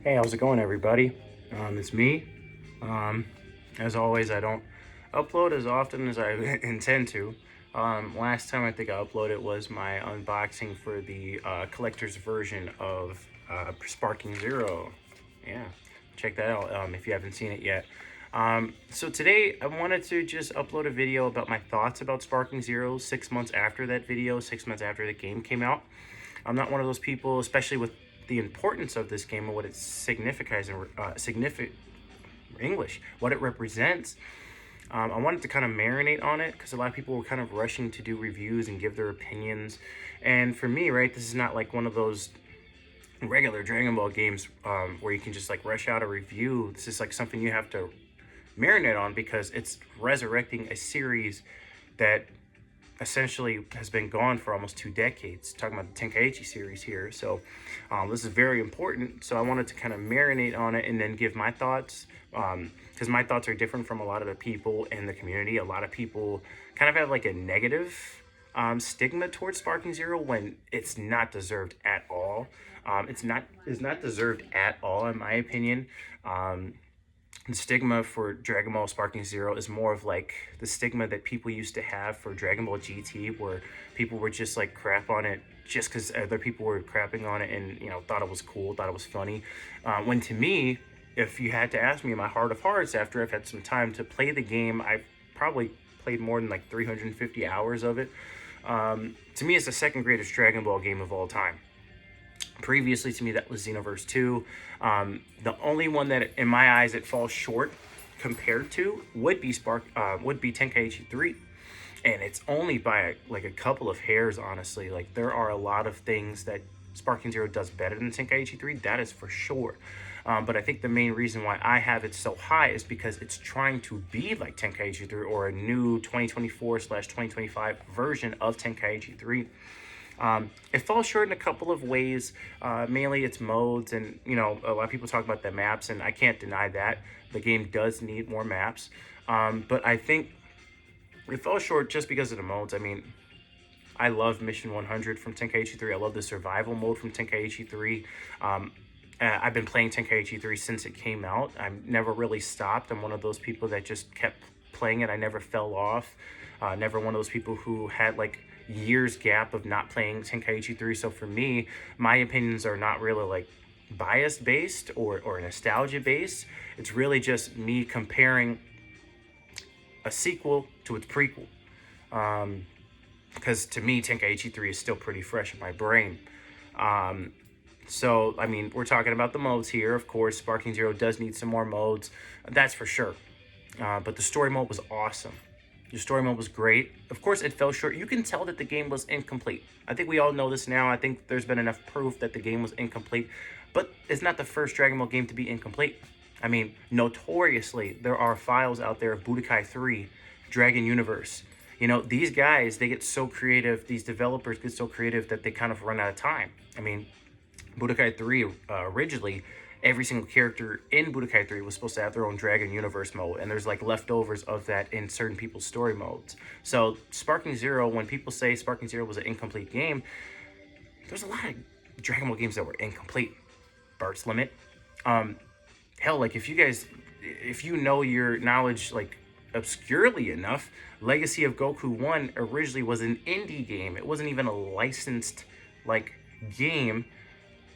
Hey, how's it going, everybody? It's me. Um, as always, I don't upload as often as I intend to. Last time I think I uploaded was my unboxing for the collector's version of Sparking Zero. Yeah, check that out if you haven't seen it yet. So today I wanted to just upload a video about my thoughts about Sparking Zero 6 months after that video, 6 months after the game came out. I'm not one of those people, especially with the importance of this game and what it signifies and what it represents. I wanted to kind of marinate on it because a lot of people were kind of rushing to do reviews and give their opinions. And for me, right, this is not like one of those regular Dragon Ball games where you can just like rush out a review. This is like something you have to marinate on because it's resurrecting a series that essentially has been gone for almost 2 decades. Talking about the Tenkaichi series here. So this is very important. So I wanted to kind of marinate on it and then give my thoughts, because my thoughts are different from a lot of the people in the community. A lot of people kind of have like a negative stigma towards Sparking Zero when it's not deserved at all. It's not deserved at all, in my opinion. The stigma for Dragon Ball Sparking Zero is more of like the stigma that people used to have for Dragon Ball GT, where people were just like crap on it just because other people were crapping on it and, you know, thought it was cool, thought it was funny. When to me, if you had to ask me in my heart of hearts, after I've had some time to play the game, I've probably played more than like 350 hours of it. To me, it's the second greatest Dragon Ball game of all time. Previously to me, that was Xenoverse 2. The only one that, in my eyes, it falls short compared to would be Tenkaichi 3. And it's only by like a couple of hairs, honestly. Like, there are a lot of things that Sparking Zero does better than Tenkaichi 3, that is for sure. But I think the main reason why I have it so high is because it's trying to be like Tenkaichi 3, or a new 2024/2025 version of Tenkaichi 3. It falls short in a couple of ways. Mainly its modes, and you know, a lot of people talk about the maps, and I can't deny that the game does need more maps. But I think it falls short just because of the modes. I mean, I love Mission 100 from Tenkaichi 3. I love the survival mode from Tenkaichi 3. I've been playing Tenkaichi 3 since it came out. I've never really stopped. I'm one of those people that just kept playing it. I never fell off. Never one of those people who had like years gap of not playing Tenkaichi 3. So for me, my opinions are not really like bias based or nostalgia based. It's really just me comparing a sequel to its prequel. Because to me, Tenkaichi 3 is still pretty fresh in my brain. So, I mean, we're talking about the modes here. Of course, Sparking Zero does need some more modes. That's for sure. But the story mode was awesome. The story mode was great. Of course, it fell short. You can tell that the game was incomplete. I think we all know this now. I think there's been enough proof that the game was incomplete. But it's not the first Dragon Ball game to be incomplete. I mean, notoriously, there are files out there of Budokai 3, Dragon Universe. You know, these guys, they get so creative, these developers get so creative that they kind of run out of time. I mean, Budokai 3, originally, every single character in Budokai 3 was supposed to have their own Dragon Universe mode, and there's like leftovers of that in certain people's story modes. So Sparking Zero, when people say Sparking Zero was an incomplete game, there's a lot of Dragon Ball games that were incomplete. Bart's Limit. Hell, like if you know your knowledge like obscurely enough, Legacy of Goku 1 originally was an indie game. It wasn't even a licensed like game.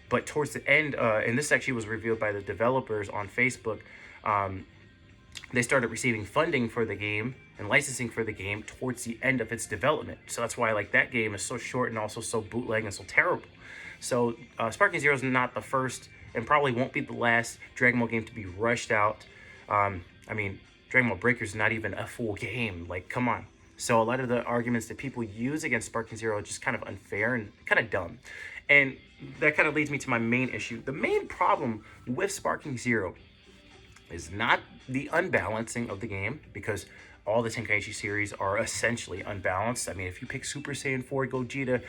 But towards the end, and this actually was revealed by the developers on Facebook, they started receiving funding for the game and licensing for the game towards the end of its development. So that's why like that game is so short and also so bootleg and so terrible. So Sparking Zero is not the first and probably won't be the last Dragon Ball game to be rushed out. I mean, Dragon Ball Breakers is not even a full game. Like, come on. So a lot of the arguments that people use against Sparking Zero are just kind of unfair and kind of dumb. And that kind of leads me to my main issue. The main problem with Sparking Zero is not the unbalancing of the game, because all the Tenkaichi series are essentially unbalanced. I mean, if you pick Super Saiyan 4 Gogeta,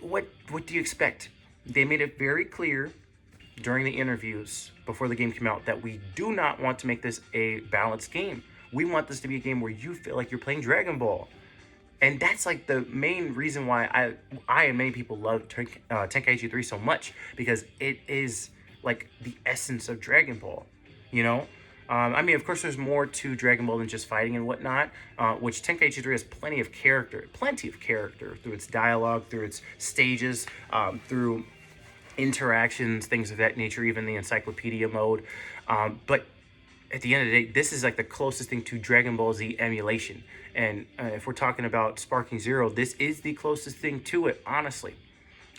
what do you expect? They made it very clear during the interviews before the game came out that we do not want to make this a balanced game. We want this to be a game where you feel like you're playing Dragon Ball. And that's like the main reason why I and many people love Tenkaichi 3 so much, because it is like the essence of Dragon Ball, you know? I mean, of course, there's more to Dragon Ball than just fighting and whatnot, which Tenkaichi 3 has plenty of character through its dialogue, through its stages, through interactions, things of that nature, even the encyclopedia mode. But at the end of the day, this is like the closest thing to Dragon Ball Z emulation. And if we're talking about Sparking Zero, this is the closest thing to it, honestly.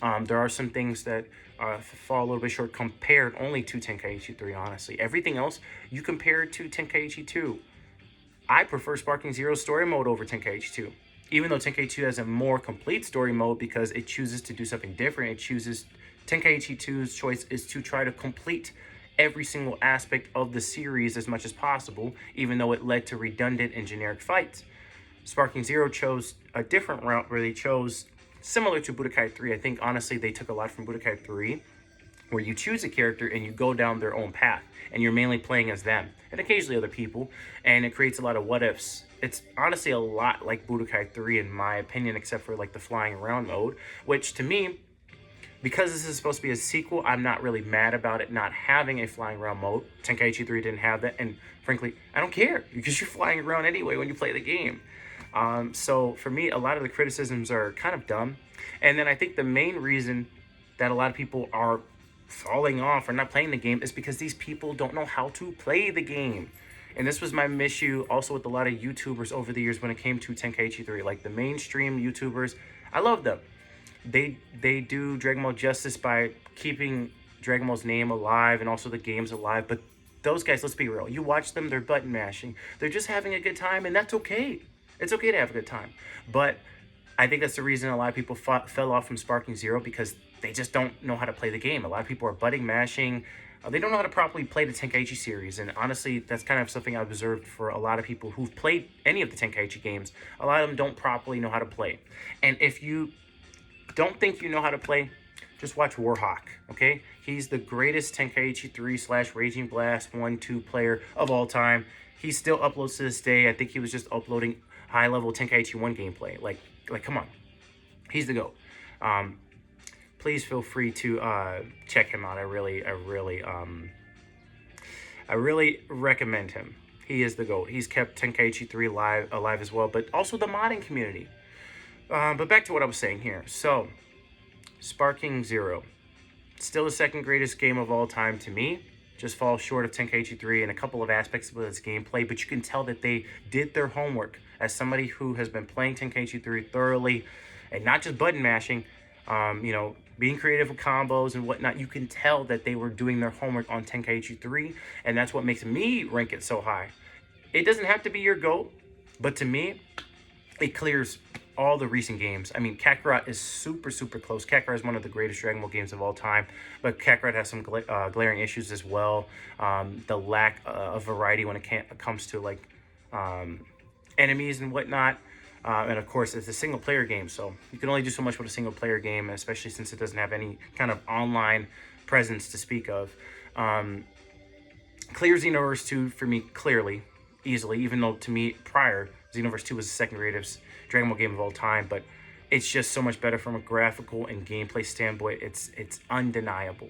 There are some things that fall a little bit short compared only to Tenkaichi 3, honestly. Everything else, you compare it to Tenkaichi 2. I prefer Sparking Zero's story mode over Tenkaichi 2. Even though Tenkaichi 2 has a more complete story mode because it chooses to do something different. Tenkaichi 2's choice is to try to complete every single aspect of the series as much as possible, even though it led to redundant and generic fights. Sparking Zero chose a different route where they chose, similar to Budokai 3, I think honestly they took a lot from Budokai 3, where you choose a character and you go down their own path, and you're mainly playing as them, and occasionally other people, and it creates a lot of what-ifs. It's honestly a lot like Budokai 3 in my opinion, except for like the flying around mode, which to me, because this is supposed to be a sequel, I'm not really mad about it not having a flying around mode. Tenkaichi 3 didn't have that, and frankly, I don't care, because you're flying around anyway when you play the game. So for me, a lot of the criticisms are kind of dumb. And then I think the main reason that a lot of people are falling off or not playing the game is because these people don't know how to play the game. And this was my issue also with a lot of YouTubers over the years when it came to Tenkaichi 3. Like the mainstream YouTubers, I love them. They do Dragon Ball justice by keeping Dragon Ball's name alive and also the games alive. But those guys, let's be real. You watch them, they're button mashing. They're just having a good time, and that's okay. It's okay to have a good time. But I think that's the reason a lot of people fell off from Sparking Zero, because they just don't know how to play the game. A lot of people are button mashing. They don't know how to properly play the Tenkaichi series. And honestly, that's kind of something I've observed for a lot of people who've played any of the Tenkaichi games. A lot of them don't properly know how to play. And if you don't think you know how to play, just watch Warhawk, okay? He's the greatest Tenkaichi 3/Raging Blast 1-2 player of all time. He still uploads to this day. I think he was just uploading high-level Tenkaichi 1 gameplay. Like, come on. He's the GOAT. Please feel free to check him out. I really recommend him. He is the GOAT. He's kept Tenkaichi 3 alive as well, but also the modding community. But back to what I was saying here. So, Sparking Zero. Still the second greatest game of all time to me. Just falls short of Tenkaichi 3 in a couple of aspects of its gameplay, but you can tell that they did their homework. As somebody who has been playing Tenkaichi 3 thoroughly, and not just button mashing, being creative with combos and whatnot, you can tell that they were doing their homework on Tenkaichi 3, and that's what makes me rank it so high. It doesn't have to be your GOAT, but to me, it clears all the recent games. I mean, Kakarot is super, super close. Kakarot is one of the greatest Dragon Ball games of all time, but Kakarot has some glaring issues as well. The lack of variety when it comes to like enemies and whatnot. And of course, it's a single player game, so you can only do so much with a single player game, especially since it doesn't have any kind of online presence to speak of. Clear Xenoverse 2 for me, clearly, easily, even though to me, prior, Xenoverse 2 was the second greatest Dragon Ball game of all time, but it's just so much better from a graphical and gameplay standpoint. It's undeniable.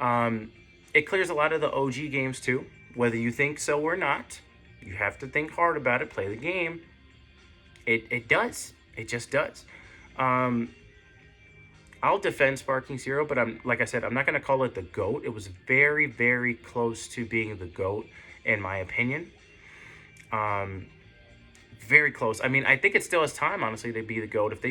It clears a lot of the OG games too, whether you think so or not. You have to think hard about it, play the game. It does. It just does. I'll defend Sparking Zero, but like I said, I'm not going to call it the GOAT. It was very, very close to being the GOAT, in my opinion. Very close. I mean, I think it still has time, honestly, to be the GOAT. If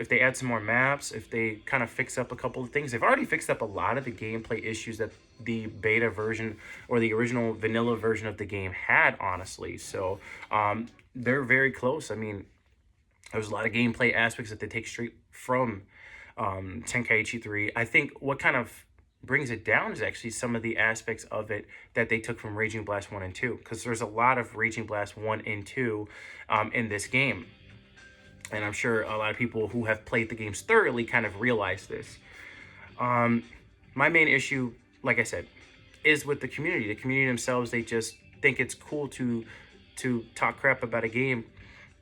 they add some more maps, if they kind of fix up a couple of things. They've already fixed up a lot of the gameplay issues that the beta version or the original vanilla version of the game had, honestly. So, they're very close. I mean, there's a lot of gameplay aspects that they take straight from Tenkaichi 3. I think what kind of brings it down is actually some of the aspects of it that they took from Raging Blast 1 and 2, because there's a lot of Raging Blast 1 and 2 in this game. And I'm sure a lot of people who have played the games thoroughly kind of realize this. My main issue, like I said, is with the community. The community themselves, they just think it's cool to talk crap about a game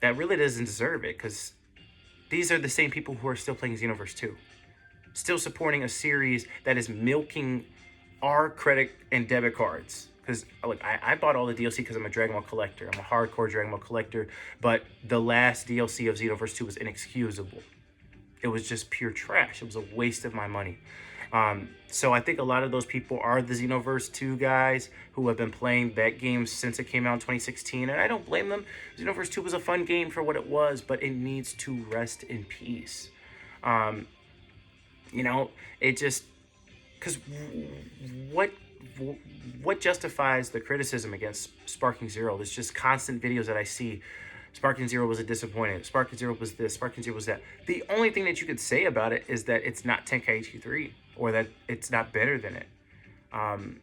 that really doesn't deserve it, because these are the same people who are still playing Xenoverse 2. Still supporting a series that is milking are credit and debit cards. Because like I bought all the DLC because I'm a Dragon Ball collector. I'm a hardcore Dragon Ball collector. But the last DLC of Xenoverse 2 was inexcusable. It was just pure trash. It was a waste of my money. So I think a lot of those people are the Xenoverse 2 guys who have been playing that game since it came out in 2016. And I don't blame them. Xenoverse 2 was a fun game for what it was, but it needs to rest in peace. You know, it just... Because what what justifies the criticism against Sparking Zero? There's just constant videos that I see. Sparking Zero was a disappointment. Sparking Zero was this. Sparking Zero was that. The only thing that you could say about it is that it's not Tenkaichi 3, or that it's not better than it. And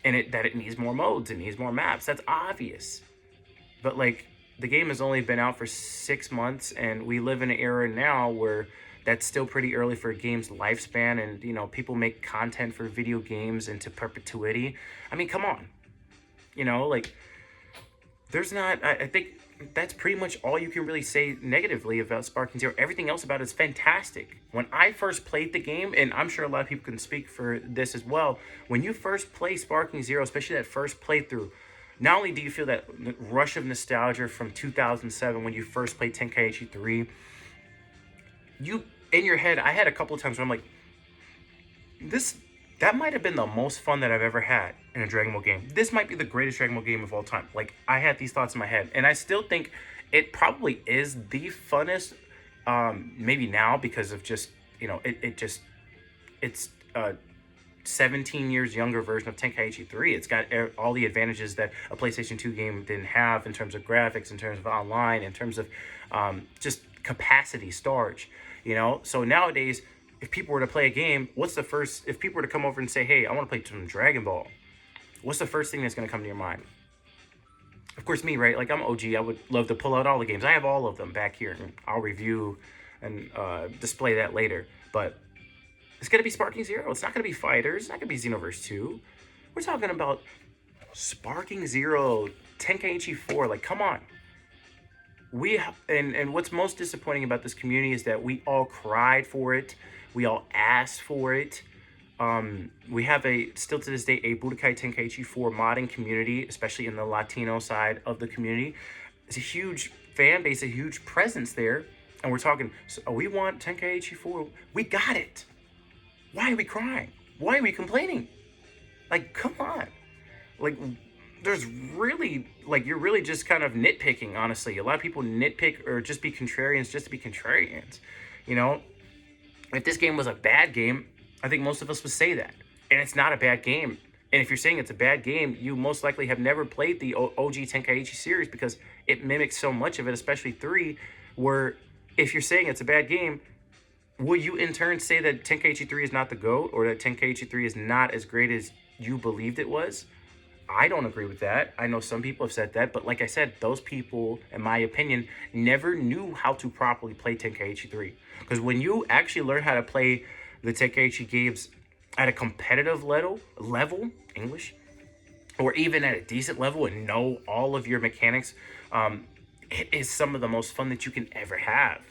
that it needs more modes, it needs more maps. That's obvious. But like, the game has only been out for 6 months, and we live in an era now where that's still pretty early for a game's lifespan, and you know, people make content for video games into perpetuity. I mean, come on. You know, like, there's not... I think that's pretty much all you can really say negatively about Sparking Zero. Everything else about it is fantastic. When I first played the game, and I'm sure a lot of people can speak for this as well, when you first play Sparking Zero, especially that first playthrough, not only do you feel that rush of nostalgia from 2007 when you first played Tenkaichi 3, you, in your head, I had a couple of times where I'm like, that might have been the most fun that I've ever had in a Dragon Ball game. This might be the greatest Dragon Ball game of all time. Like, I had these thoughts in my head, and I still think it probably is the funnest, maybe now because of just, you know, it's a 17 years younger version of Tenkaichi 3. It's got all the advantages that a PlayStation 2 game didn't have in terms of graphics, in terms of online, in terms of just capacity, storage, you know? So nowadays, if people were to play a game, if people were to come over and say, hey, I want to play some Dragon Ball, what's the first thing that's going to come to your mind? Of course, me, right? Like, I'm OG. I would love to pull out all the games. I have all of them back here, and I'll review and display that later. But it's going to be Sparking Zero. It's not going to be Fighters. It's not going to be Xenoverse 2. We're talking about Sparking Zero, Tenkaichi 4. Like, come on. And what's most disappointing about this community is that we all cried for it. We all asked for it. We have still to this day, a Budokai Tenkaichi 4 modding community, especially in the Latino side of the community. It's a huge fan base, a huge presence there. And we're talking, so we want Tenkaichi 4. We got it. Why are we crying? Why are we complaining? Like, come on. Like, there's really, like, you're really just kind of nitpicking, honestly. A lot of people nitpick or just be contrarians just to be contrarians. You know, if this game was a bad game, I think most of us would say that. And it's not a bad game. And if you're saying it's a bad game, you most likely have never played the OG Tenkaichi series, because it mimics so much of it, especially 3, where if you're saying it's a bad game, will you in turn say that Tenkaichi 3 is not the GOAT, or that Tenkaichi 3 is not as great as you believed it was? I don't agree with that. I know some people have said that, but like I said, those people, in my opinion, never knew how to properly play Tenkaichi 3. Because when you actually learn how to play the Tenkaichi games at a competitive level, English, or even at a decent level and know all of your mechanics, it is some of the most fun that you can ever have.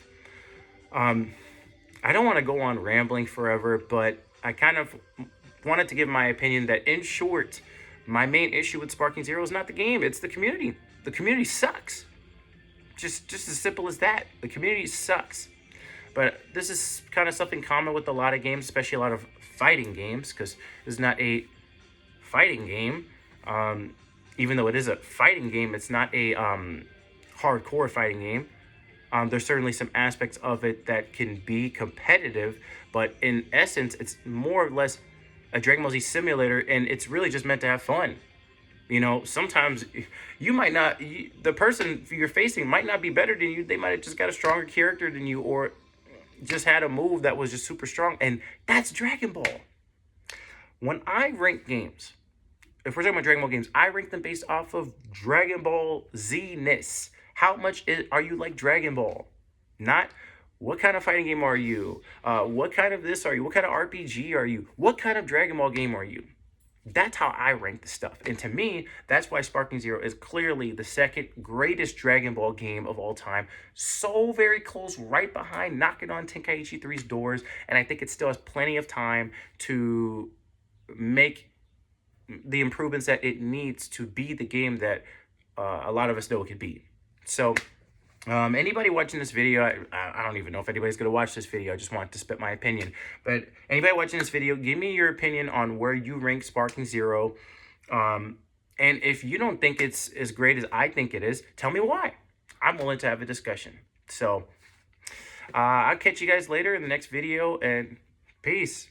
I don't want to go on rambling forever, but I kind of wanted to give my opinion that, in short, my main issue with Sparking Zero is not the game, it's the community. The community sucks. Just as simple as that. The community sucks. But this is kind of something common with a lot of games, especially a lot of fighting games, because this is not a fighting game. Even though it is a fighting game, it's not a hardcore fighting game. There's certainly some aspects of it that can be competitive, but in essence, it's more or less a Dragon Ball Z simulator, and it's really just meant to have fun. You know, sometimes you might not, the person you're facing might not be better than you. They might have just got a stronger character than you, or just had a move that was just super strong, and that's Dragon Ball. When I rank games, if we're talking about Dragon Ball games, I rank them based off of Dragon Ball Z-ness. How much are you like Dragon Ball? Not what kind of fighting game are you? What kind of this are you? What kind of RPG are you? What kind of Dragon Ball game are you? That's how I rank the stuff. And to me, that's why Sparking Zero is clearly the second greatest Dragon Ball game of all time. So very close, right behind, knocking on Tenkaichi 3's doors. And I think it still has plenty of time to make the improvements that it needs to be the game that a lot of us know it could be. So anybody watching this video, I don't even know if anybody's going to watch this video. I just wanted to spit my opinion. But anybody watching this video, give me your opinion on where you rank Sparking Zero. And if you don't think it's as great as I think it is, tell me why. I'm willing to have a discussion. So I'll catch you guys later in the next video, and peace.